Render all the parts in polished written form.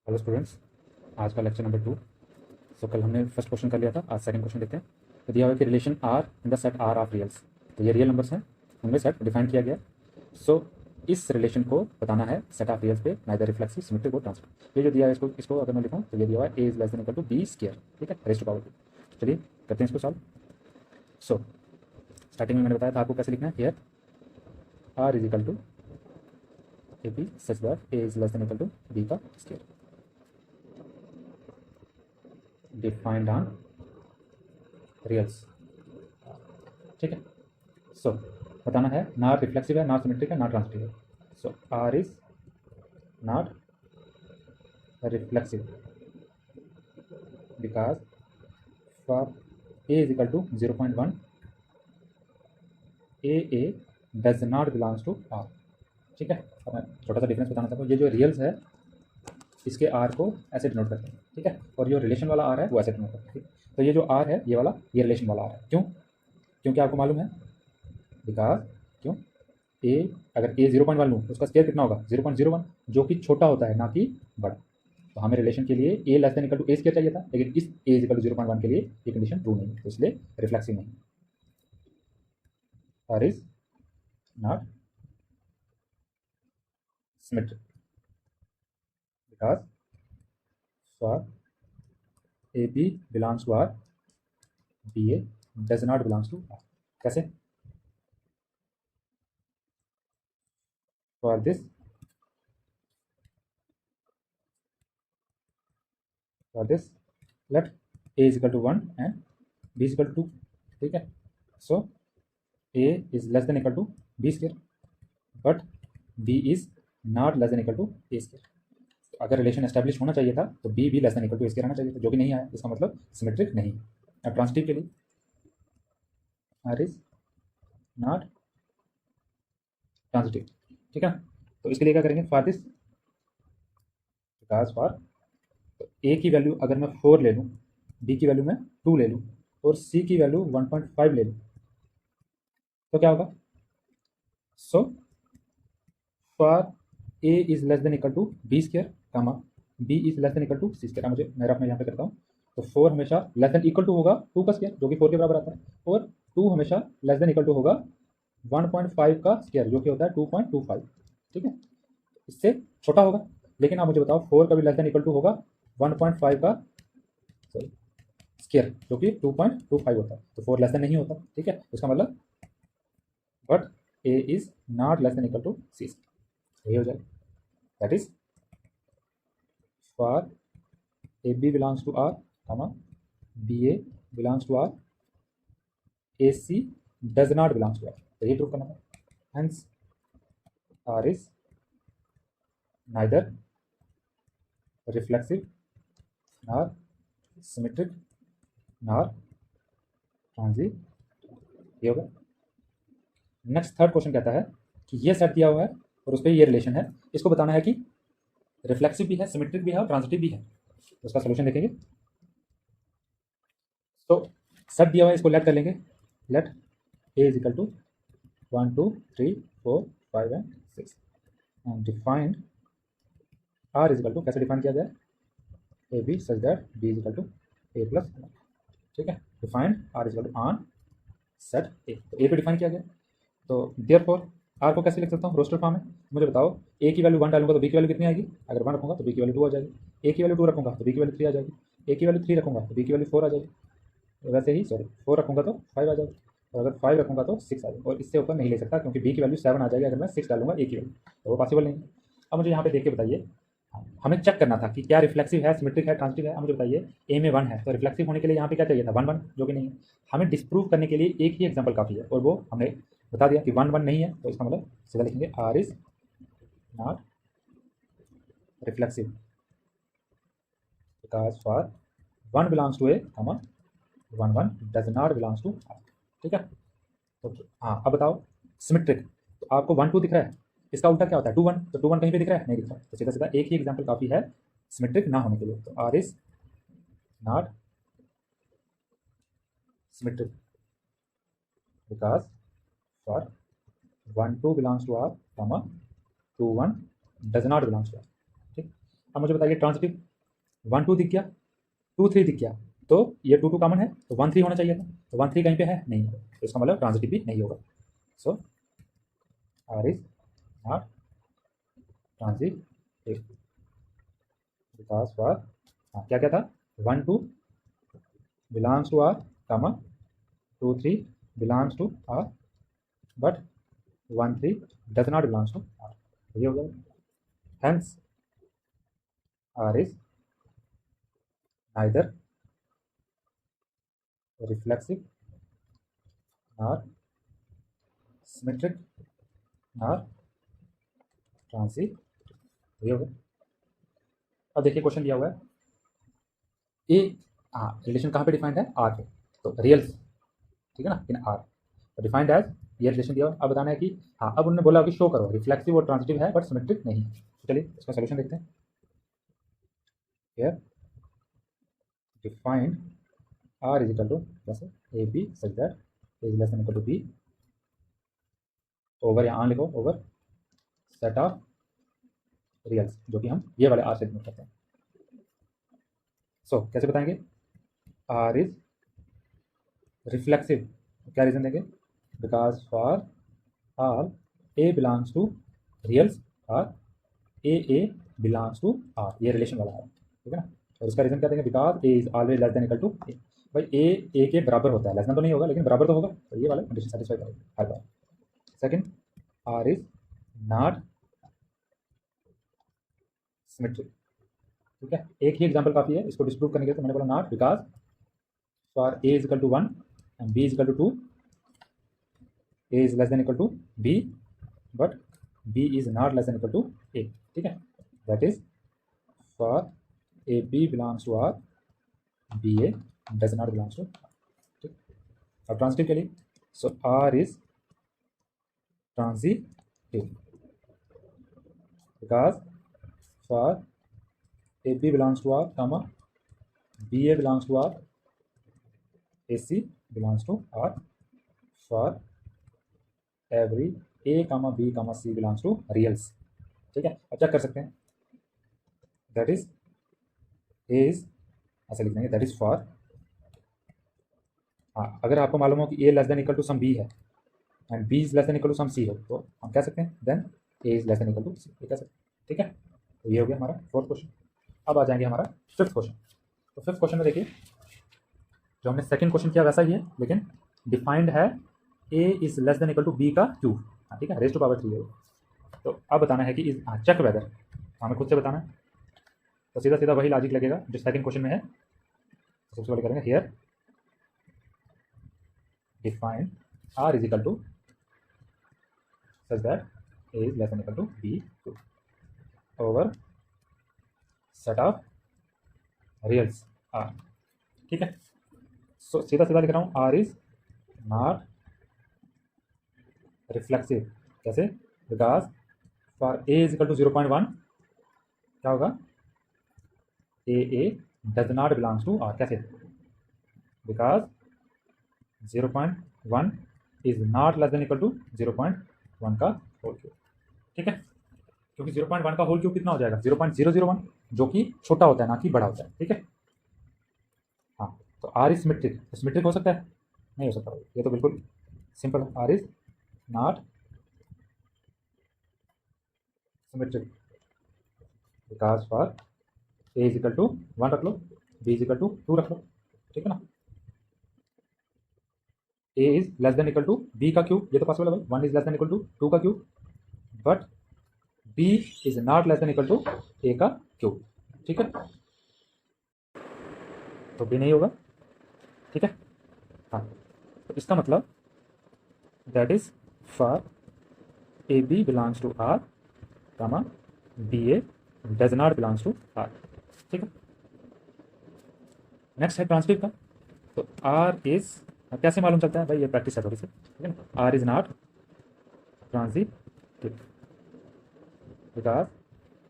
Hello students, आज का lecture number 2। सो कल हमने फर्स्ट क्वेश्चन कर लिया था, आज सेकंड क्वेश्चन लेते हैं। तो दिया हुआ है कि relation R in the set R of reals. तो ये रियल नंबर्स हैं, उनमें सेट डिफाइन किया गया। सो इस रिलेशन को बताना है सेट ऑफ रियल्स पे, नाइदर रिफ्लेक्सिव सिमेट्रिक और ट्रांसफर। ये जो दिया है इसको अगर मैं लिखूँ तो ये दिया हुआ है A is less than equal to B square, ठीक है, रेस्ट पावर टू। चलिए करते हैं इसको सॉल्व। सो स्टार्टिंग में मैंने बताया था आपको कैसे लिखना है। Here R is equal to a B such that A is less than equal to B का स्क्वायर, डिफाइंड ऑन रियल्स, ठीक है। सो बताना है ना रिफ्लेक्सिव है, ना सिमेट्रिक है, ना ट्रांसिटिव है। So R is not reflexive because for A is equal to 0.1 A does not belongs to R, ठीक है। अब मैं छोटा सा डिफरेंस बताना चाहता हूँ। ये जो रियल्स है इसके आर को ऐसे डिनोट करते हैं, ठीक है, और जो रिलेशन वाला आर है वो ऐसे डिनोट करते हैं, ठीक है। तो ये जो आर है ये वाला, ये रिलेशन वाला आर है। क्यों? क्योंकि आपको मालूम है, बिकॉज क्यों ए, अगर ए 0.1 लूँ तो उसका स्केयर कितना होगा 0.01, जो कि छोटा होता है ना कि बड़ा। तो हमें रिलेशन के लिए A less than equal to A square चाहिए था, लेकिन इस ए इज इक्वल टू 0.1 के लिए ये कंडीशन ट्रू नहीं है, तो इसलिए रिफ्लेक्सिव नहीं। और is not symmetric because for A B belongs to R, B A does not belongs to R. कैसे? For this let A is equal to 1 and B is equal to 2, ठीक है। So A is less than equal to B square, but B is not less than equal to A square. अगर relation establish होना चाहिए था तो B भी less than equal to A square आना चाहिए था, जो कि नहीं आया, इसका मतलब सिमेट्रिक नहीं। अब ट्रांसिटिव के लिए आर इज नॉट ट्रांसिटिव, ठीक है। तो इसके लिए क्या करेंगे? फॉर दिस बिकॉज फॉर, तो ए की वैल्यू अगर मैं 4 ले लूँ, बी की वैल्यू मैं 2 ले लूँ और सी की वैल्यू 1.5 ले लूँ, तो क्या होगा? So for A is less than equal to B square comma b is less than equal to c square. मुझे मैं रफ में यहाँ पे करता हूँ। तो 4 हमेशा लेस देन इक्वल टू होगा 2 का स्केयर, जो कि 4 के बराबर आता है, और 2 हमेशा लेस देन इक्वल टू होगा 1.5 का स्केयर, जो कि होता है 2.25, ठीक है। इससे छोटा होगा। लेकिन आप मुझे बताओ 4 का भी लेस देन इक्वल टू होगा 1.5 का स्केयर, जो कि 2.25 होता है, तो 4 लेस देन नहीं होता, ठीक है। इसका मतलब but A is not less than equal to C, यही हो जाएगा। That is for A B belongs to R comma B A belongs to R, A C does not belongs to R, तो ये प्रूव करना है। Hence R is neither reflexive nor symmetric nor transitive, ये होगा। Next third question कहता है कि ये सेट दिया हुआ है और उस पर ये रिलेशन है, इसको बताना है कि रिफ्लेक्सिव भी है, सिमेट्रिक भी है और ट्रांजिटिव भी है। तो उसका सोल्यूशन देखेंगे। तो सेट दिया हुआ है, इसको लेट कर लेंगे। Let A is equal to 1 2 3 4 5 and 6 and defined R is equal to, कैसे डिफाइन किया गया? A B such that b is equal to a plus, ठीक है। Defined R is equal to on set A, तो A पे define किया गया। तो देयरफॉर आर को कैसे लिख सकता हूँ? रोस्टर फॉर्म है। मुझे बताओ ए की वैल्यू 1 डालूंगा तो बी की वैल्यू कितनी आएगी? अगर 1 रखूंगा तो बी की वैल्यू 2 आ जाएगी। ए की वैल्यू 2 रखूंगा तो बी की वैल्यू 3 आ जाएगी। ए की वैल्यू 3 रखूंगा तो बी की वैल्यू 4 आ जाएगी। वैसे ही सॉरी 4 रखूंगा तो 5 आ जाएगी, और अगर 5 रखूंगा तो 6 आ जाएगी, और इससे ऊपर नहीं ले सकता क्योंकि बी की वैल्यू 7 आ जाएगी अगर मैं 6 डालूंगा ए की वैल्यू, तो वो पॉसिबल नहीं है। अब मुझे यहाँ पे देख के बताइए, हमें चेक करना था कि क्या रिफ्लेक्सिव है, सिमेट्रिक है, ट्रांजिटिव है। अब मुझे बताइए ए में 1 है तो रिफ्लेक्सिव होने के लिए यहाँ पे क्या चाहिए था? 1 1, जो कि नहीं है। हमें डिस्प्रूव करने के लिए एक ही एग्जाम्पल काफ़ी है, और वो हमने बता दिया कि 1 1 नहीं है, तो इसका मतलब सीधा लिखेंगे R is not reflexive because for 1 belongs to A comma 1 1 does not belongs to R, ठीक है। तो हाँ, अब बताओ सिमेट्रिक, तो आपको 1 2 दिख रहा है, इसका उल्टा क्या होता है? 2 1, तो 2 1 कहीं पे दिख रहा है? नहीं दिख रहा, तो सीधा सीधा एक ही एग्जाम्पल काफ़ी है सिमेट्रिक ना होने के लिए। तो R is not symmetric because for 1 2 belongs to R comma 2 1 does not belongs to R, ठीक। अब मुझे बताइए ट्रांजिटिव 1 2 दिख गया, 2 3 दिख गया, तो ये 2 2 कॉमन है तो 1 3 होना चाहिए था, तो 1 3 कहीं पे है नहीं है, तो इसका मतलब ट्रांजिटिव भी नहीं होगा। So R is not transitive because for क्या क्या था 1 2 belongs to R comma 2 3 belongs to R but 1 3 does not belongs to R, ये हो गया। Hence R is neither reflexive nor symmetric nor transitive, ये हो गया। अब देखिए क्वेश्चन दिया हुआ है ए, हाँ रिलेशन कहाँ पे डिफाइंड है आर पे, तो रियल्स, ठीक है ना, इन आर डिफाइंड एज, ये रिलेशन दिया हुआ। अब बताना है कि हाँ, अब उन्होंने बोला कि शो करो रिफ्लेक्सिव और ट्रांजिटिव है बट सिमेट्रिक नहीं है। चलिए इसका सोल्यूशन देखते हैं। Here defined R is equal to कैसे A B such that A is less than equal to B over, यहाँ लिखो ओवर सेट ऑफ रियल्स, जो कि हम ये वाले आर से डिनोट करते हैं। सो कैसे बताएंगे आर इज रिफ्लेक्सिव, क्या रीजन देंगे because for R A belongs to reals और ए बिलोंग्स टू आर, ये रिलेशन वाला है, ठीक है ना। और इसका रीजन क्या देंगे because A is always less than equal to A, भाई ए के बराबर होता है, लेस देन तो नहीं होगा लेकिन बराबर तो होगा, तो ये वाला कंडीशन सेटिस्फाई करेगा हर बार। Second R is not symmetric, ठीक है, एक ही एग्जांपल काफी है इसको डिस्प्रूव करने के लिए, तो मैंने बोला not because for A is equal to 1 and B is equal to 2, A is less than equal to B but B is not less than equal to A, ठीक है, that is for A B belongs to R B A does not belongs to, ठीक। अब transitive के लिए so R is transitive because for A B belongs to R comma B A belongs to R A C belongs to R for every A comma B comma C belongs to reals, ठीक है। अब check कर सकते हैं that is a is, ऐसे लिख देंगे that is for, हाँ अगर आपको मालूम हो कि A less than equal to some B है and B is less than equal to some C हो, तो हम कह सकते हैं then A is less than equal to C, ये कह सकते हैं, ठीक है। तो ये हो गया हमारा फोर्थ क्वेश्चन। अब आ जाएंगे हमारा फिफ्थ क्वेश्चन। तो फिफ्थ क्वेश्चन में देखिए जो हमने सेकंड क्वेश्चन किया वैसा ही है, लेकिन डिफाइंड है A is less than equal to B का क्यूब, हाँ ठीक है, रेज टू पावर 3 है। तो अब बताना है कि इज, हाँ चेक वेदर, हमें खुद से बताना है, तो सीधा सीधा वही लॉजिक लगेगा जो सेकंड क्वेश्चन में है। सबसे पहले करेंगे here define R is equal to such that A is less than equal to B cube over set of reals R, ठीक है। सो सीधा सीधा लिख रहा हूँ आर इज नॉट रिफ्लेक्सिव, कैसे because for A is equal to 0.1 क्या होगा A does not belongs to R, कैसे because 0.1 is not less than equal to 0.1 का होल क्यूब, ठीक है, क्योंकि 0.1 का होल क्यूब कितना हो जाएगा 0.001, जो कि छोटा होता है ना कि बड़ा होता है, ठीक है। हाँ तो आर इज सिमेट्रिक, सिमेट्रिक हो सकता है नहीं हो सकता, ये तो बिल्कुल सिंपल है, R is not symmetric because for A is equal to 1 रख लो, बी इज इक्वल टू 2 रख लो, ठीक है ना। A is less than equal to B का क्यूब, ये तो पॉसिबल है भाई, 1 is less than equal to 2 का cube, but B is not less than equal to A का क्यूब, ठीक है, तो बी नहीं होगा, ठीक है। हाँ तो इसका मतलब that is for A B belongs to R comma B A does not belongs to R, ठीक है। नेक्स्ट है ट्रांजिटिव का, तो आर इज, कैसे मालूम चलता है भाई, ये प्रैक्टिस है थोड़ी सी, ठीक है ना। R is not transitive because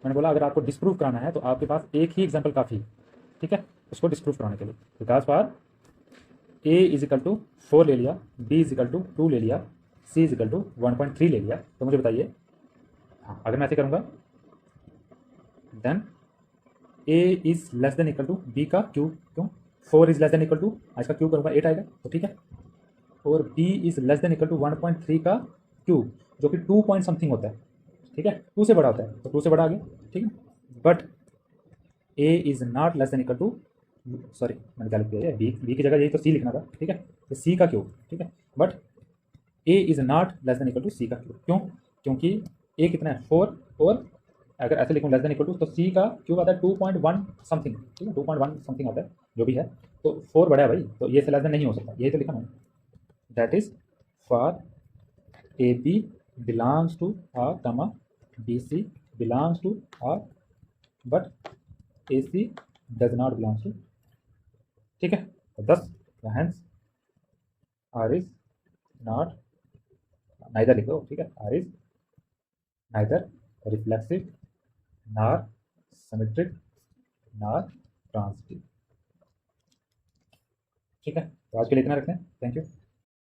मैंने बोला अगर आपको डिस्प्रूव कराना है तो आपके पास एक ही एग्जाम्पल काफ़ी है, ठीक है, उसको डिस्प्रूव कराने के लिए। Because for A is equal to 4 ले लिया, बी इज इक्वल टू 2 ले लिया, सी इज इक्वल टू 1.3 ले लिया, तो मुझे बताइए हाँ अगर मैं ऐसे करूँगा then A is less than equal to B का क्यूब, क्यों 4 is less than equal to, इसका क्यूब करूँगा 8 आएगा, तो ठीक है। और b is less than equal to 1.3 का क्यूब, जो कि 2 पॉइंट समथिंग होता है, ठीक है, 2 से बड़ा होता है, तो 2 से बड़ा आ गया, ठीक है। But A is not less than equal to, sorry मैंने क्या लिख दिया है, बी की जगह यही तो सी लिखना था, ठीक है, तो सी का क्यूब, ठीक है। But A is not less than equal to C का क्यूब, क्यों, क्योंकि ए कितना है 4, और अगर ऐसे लिखूँ लेस देन इक्वल टू, तो सी का क्यूब आता है 2.1 समथिंग, ठीक है, 2.1 समथिंग आता है, जो भी है, तो 4 बड़ा है भाई, तो ये से लेस देन नहीं हो सकता, यही तो लिखा ना। That is for A B belongs to R comma B C belongs to R, but A C does not belongs to, ठीक है। तो 10 hence R is not, neither लिख दो, ठीक है, R is neither reflexive nor symmetric nor transitive, ठीक है। तो आज के लिए इतना रखते हैं, थैंक यू।